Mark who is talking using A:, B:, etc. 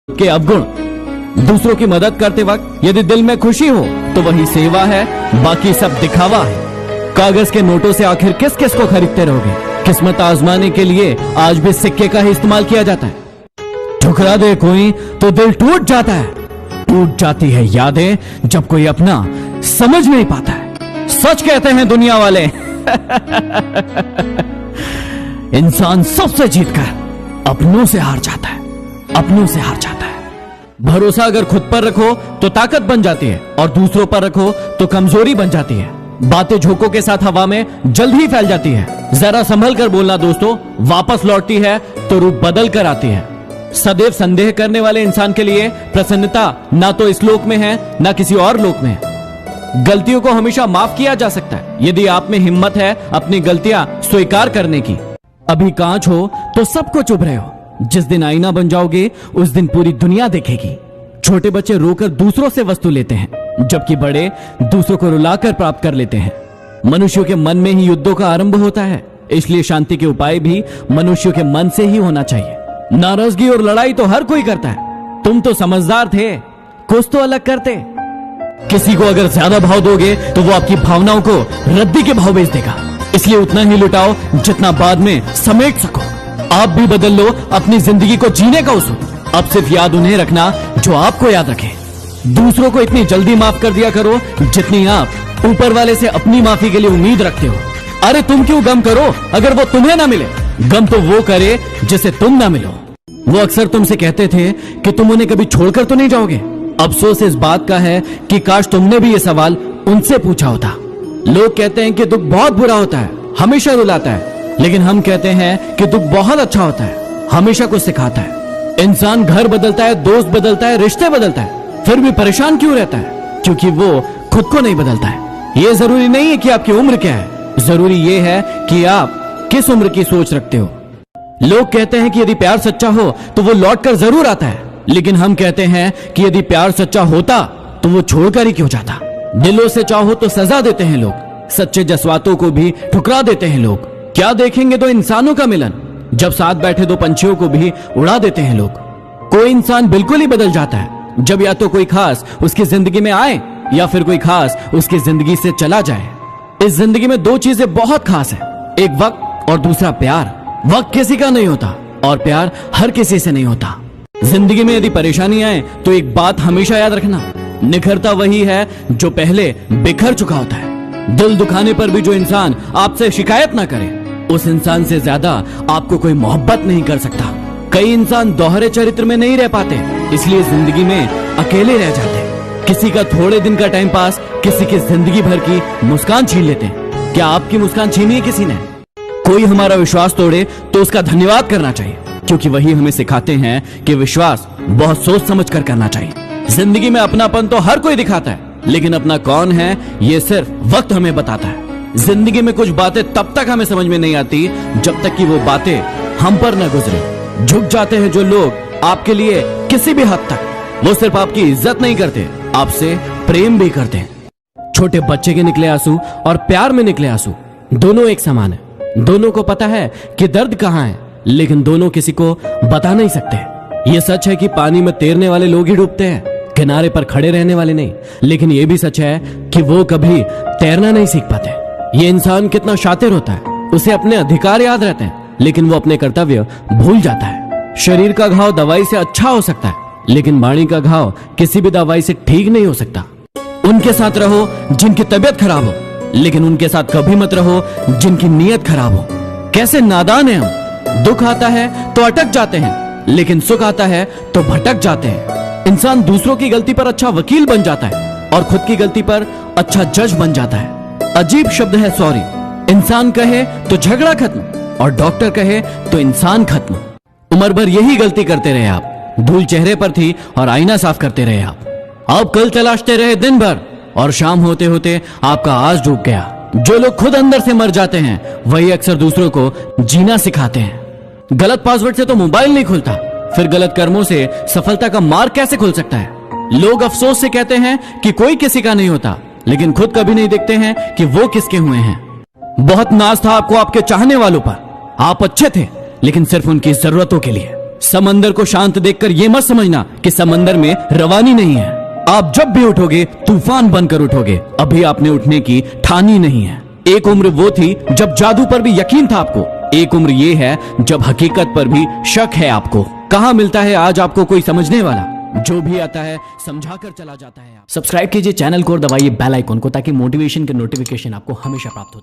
A: के अवगुण। दूसरों की मदद करते वक्त यदि दिल में खुशी हो तो वही सेवा है, बाकी सब दिखावा है। कागज के नोटों से आखिर किस किस को खरीदते रहोगे? किस्मत आजमाने के लिए आज भी सिक्के का ही इस्तेमाल किया जाता है। ठुकरा दे कोई तो दिल टूट जाता है। टूट जाती है यादें जब कोई अपना समझ नहीं पाता है। सच कहते हैं दुनिया वाले इंसान सबसे जीतकर अपनों से हार जाता है, अपनों से हार जाता है। भरोसा अगर खुद पर रखो तो ताकत बन जाती है और दूसरों पर रखो तो कमजोरी बन जाती है। बातें झोंकों के साथ हवा में जल्द ही फैल जाती है। जरा संभल कर बोलना दोस्तों, वापस लौटती है तो रूप बदल कर आती है। सदैव संदेह करने वाले इंसान के लिए प्रसन्नता ना तो इस लोक में है ना किसी और लोक में है। गलतियों को हमेशा माफ किया जा सकता है यदि आप में हिम्मत है अपनी गलतियां स्वीकार करने की। अभी कांच हो तो सबको चुभ रहे हो, जिस दिन आईना बन जाओगे उस दिन पूरी दुनिया देखेगी। छोटे बच्चे रोकर दूसरों से वस्तु लेते हैं, जबकि बड़े दूसरों को रुलाकर प्राप्त कर लेते हैं। मनुष्यों के मन में ही युद्धों का आरंभ होता है, इसलिए शांति के उपाय भी मनुष्यों के मन से ही होना चाहिए। नाराजगी और लड़ाई तो हर कोई करता है, तुम तो समझदार थे, कुछ तो अलग करते। किसी को अगर ज्यादा भाव दोगे तो वो आपकी भावनाओं को रद्दी के भाव बेच देगा, इसलिए उतना ही लुटाओ जितना बाद में समेट सको। आप भी बदल लो अपनी जिंदगी को जीने का उसूल। अब सिर्फ याद उन्हें रखना जो आपको याद रखे। दूसरों को इतनी जल्दी माफ कर दिया करो जितनी आप ऊपर वाले से अपनी माफी के लिए उम्मीद रखते हो। अरे तुम क्यों गम करो अगर वो तुम्हें ना मिले, गम तो वो करे जिसे तुम ना मिलो। वो अक्सर तुमसे कहते थे कि तुम उन्हें कभी छोड़कर तो नहीं जाओगे। अफसोस इस बात का है कि काश तुमने भी ये सवाल उनसे पूछा होता। लोग कहते हैं कि दुख बहुत बुरा होता है, हमेशा रुलाता है, लेकिन हम कहते हैं कि दुख बहुत अच्छा होता है, हमेशा कुछ सिखाता है। इंसान घर बदलता है, दोस्त बदलता है, रिश्ते बदलता है, फिर भी परेशान क्यों रहता है? क्योंकि वो खुद को नहीं बदलता है। ये जरूरी नहीं है कि आपकी उम्र क्या है, जरूरी ये है कि आप किस उम्र की सोच रखते हो। लोग कहते हैं कि यदि प्यार सच्चा हो तो वो लौट कर जरूर आता है, लेकिन हम कहते हैं कि यदि प्यार सच्चा होता तो वो छोड़कर ही क्यों जाता। दिलों से चाहो तो सजा देते हैं लोग, सच्चे जज्बातों को भी ठुकरा देते हैं लोग। क्या देखेंगे दो इंसानों का मिलन, जब साथ बैठे दो पंछियों को भी उड़ा देते हैं लोग। कोई इंसान बिल्कुल ही बदल जाता है जब या तो कोई खास उसकी जिंदगी में आए या फिर कोई खास उसकी जिंदगी से चला जाए। इस जिंदगी में दो चीजें बहुत खास है, एक वक्त और दूसरा प्यार। वक्त किसी का नहीं होता और प्यार हर किसी से नहीं होता। जिंदगी में यदि परेशानी आए तो एक बात हमेशा याद रखना, निखरता वही है जो पहले बिखर चुका होता है। दिल दुखाने पर भी जो इंसान आपसे शिकायत ना करे, उस इंसान से ज्यादा आपको कोई मोहब्बत नहीं कर सकता। कई इंसान दोहरे चरित्र में नहीं रह पाते, इसलिए जिंदगी में अकेले रह जाते। किसी का थोड़े दिन का टाइम पास किसी की जिंदगी भर की मुस्कान छीन लेते हैं। क्या आपकी मुस्कान छीनी है किसी ने? कोई हमारा विश्वास तोड़े तो उसका धन्यवाद करना चाहिए, क्योंकि वही हमें सिखाते हैं कि विश्वास बहुत सोच समझ कर करना चाहिए। जिंदगी में अपनापन तो हर कोई दिखाता है, लेकिन अपना कौन है ये सिर्फ वक्त हमें बताता है। जिंदगी में कुछ बातें तब तक हमें समझ में नहीं आती जब तक कि वो बातें हम पर न गुजरे। झुक जाते हैं जो लोग आपके लिए किसी भी हद तक, वो सिर्फ आपकी इज्जत नहीं करते, आपसे प्रेम भी करते हैं। छोटे बच्चे के निकले आंसू और प्यार में निकले आंसू दोनों एक समान है। दोनों को पता है कि दर्द कहाँ है, लेकिन दोनों किसी को बता नहीं सकते। ये सच है कि पानी में तैरने वाले लोग ही डूबते हैं, किनारे पर खड़े रहने वाले नहीं। लेकिन ये भी सच है कि वो कभी तैरना नहीं सीख पाते। ये इंसान कितना शातिर होता है, उसे अपने अधिकार याद रहते हैं, लेकिन वो अपने कर्तव्य भूल जाता है। शरीर का घाव दवाई से अच्छा हो सकता है, लेकिन वाणी का घाव किसी भी दवाई से ठीक नहीं हो सकता। उनके साथ रहो जिनकी तबीयत खराब हो, लेकिन उनके साथ कभी मत रहो जिनकी नीयत खराब हो। कैसे नादान है हम, दुख आता है तो अटक जाते हैं, लेकिन सुख आता है तो भटक जाते हैं। इंसान दूसरों की गलती पर अच्छा वकील बन जाता है और खुद की गलती पर अच्छा जज बन जाता है। अजीब शब्द है सॉरी। इंसान कहे तो झगड़ा खत्म और डॉक्टर कहे तो इंसान खत्म। उम्र भर यही गलती करते रहे आप, धूल चेहरे पर थी और आईना साफ करते रहे आप कल तलाशते रहे दिन भर और शाम होते होते आपका आज डूब गया। जो लोग खुद अंदर से मर जाते हैं वही अक्सर दूसरों को जीना सिखाते हैं। गलत पासवर्ड से तो मोबाइल नहीं खुलता, फिर गलत कर्मों से सफलता का मार्ग कैसे खुल सकता है? लोग अफसोस से कहते हैं कि कोई किसी का नहीं होता, लेकिन खुद कभी नहीं देखते हैं कि वो किसके हुए हैं। बहुत नाज था आपको आपके चाहने वालों पर, आप अच्छे थे लेकिन सिर्फ उनकी जरूरतों के लिए। समंदर को शांत देखकर यह मत समझना कि समंदर में रवानी नहीं है। आप जब भी उठोगे तूफान बनकर उठोगे। अभी आपने उठने की ठानी नहीं है। एक उम्र वो थी जब जादू पर भी यकीन था आपको। एक उम्र ये है जब हकीकत पर भी शक है आपको। कहां मिलता है आज आपको कोई समझने वाला? जो भी आता है समझाकर चला जाता है। सब्सक्राइब कीजिए चैनल को और दबाइए बेल आइकन को ताकि मोटिवेशन के नोटिफिकेशन आपको हमेशा प्राप्त होते हैं।